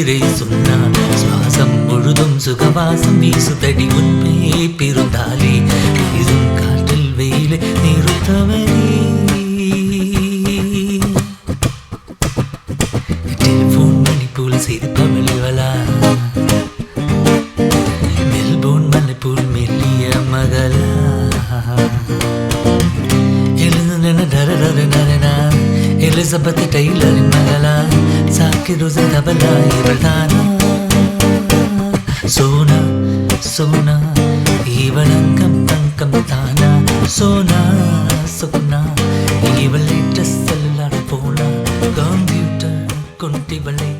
உயிரை சொன்னான். சுவாசம் முழுதும் சுகவாசம் வீசுதடி உண்மை பிறந்தாலே வீசும் காற்றில் வெயிலை நிறுத்தவனே. டெலிபோன் மணி போல சிரிப்பவள் இவளா, மெல்போன் மலை போல் மெல்லிய மகளா. எலிசபெத் டெய்லரின் மகளா, சாக்கிர் ஹுசைன் தபலா இவள் தானா. சோனா சோனா இவள் அங்கம் தங்கம் தானா. சோனா சோனா இவள் லேட்டஸ்ட் செல்லுலார் போனா. கம்ப்யூட்டர் கொண்டிவளை